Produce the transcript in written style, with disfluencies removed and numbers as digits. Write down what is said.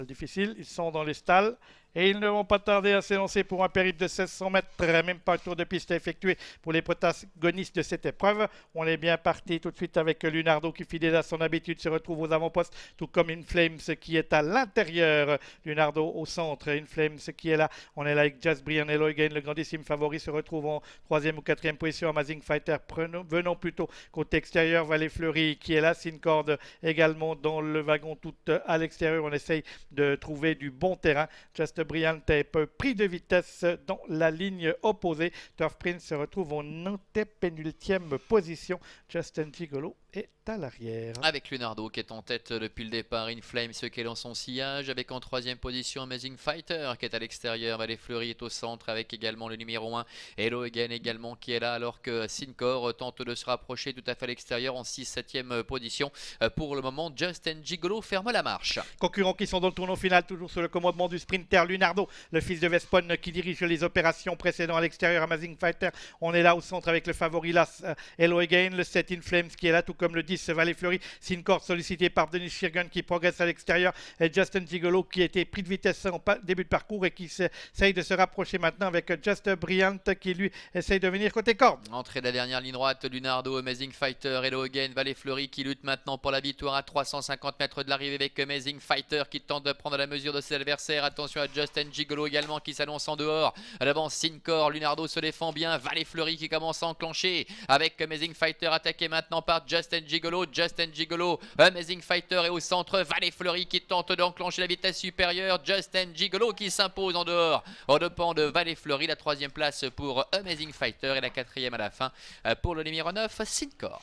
Difficile, ils sont dans les stalles et ils ne vont pas tarder à s'élancer pour un périple de 1600 mètres, même pas un tour de piste à effectuer pour les protagonistes de cette épreuve. On est bien parti tout de suite avec Lunardo qui, fidèle à son habitude, se retrouve aux avant-postes, tout comme Inflames qui est à l'intérieur. Lunardo au centre, Inflames qui est là. On est là avec Just Brian et Loigain, le grandissime favori, se retrouve en troisième ou quatrième position. Amazing Fighter, venons plutôt côté extérieur. Valet Fleury qui est là, Syncord également dans le wagon tout à l'extérieur. On essaye de trouver du bon terrain. Just Brilliant est pris de vitesse dans la ligne opposée. Turf Prince se retrouve en antépénultième position. Justin Gigolo est à l'arrière. Avec Lunardo qui est en tête depuis le départ, Inflames qui est dans son sillage, avec en troisième position Amazing Fighter qui est à l'extérieur, Valet Fleury est au centre avec également le numéro 1, Hello Again également qui est là, alors que Syncore tente de se rapprocher tout à fait à l'extérieur en 6-7e position. Pour le moment, Justin Gigolo ferme la marche. Concurrents qui sont dans le tournoi final, toujours sous le commandement du sprinter Lunardo, le fils de Vespone qui dirige les opérations précédentes à l'extérieur. Amazing Fighter, on est là au centre avec le favori Las Hello Again, le 7 Inflames qui est là, tout comme le 10 Valet Fleury. Syncord sollicité par Denis Shirgun qui progresse à l'extérieur, et Justin Gigolo qui a été pris de vitesse en début de parcours et qui essaye de se rapprocher maintenant avec Just Brilliant qui lui essaye de venir côté corde. Entrée de la dernière ligne droite, Lunardo, Amazing Fighter, Hello Again, Valet Fleury qui lutte maintenant pour la victoire à 350 mètres de l'arrivée avec Amazing Fighter qui tente de prendre la mesure de ses adversaires. Attention à Justin Gigolo également qui s'annonce en dehors. À l'avant, Syncore, Lunardo se défend bien. Valet Fleury qui commence à enclencher avec Amazing Fighter attaqué maintenant par Justin Gigolo. Justin Gigolo, Amazing Fighter est au centre. Valet Fleury qui tente d'enclencher la vitesse supérieure. Justin Gigolo qui s'impose en dehors. Au dépend de Valet Fleury, la troisième place pour Amazing Fighter et la quatrième à la fin pour le numéro 9, Syncore.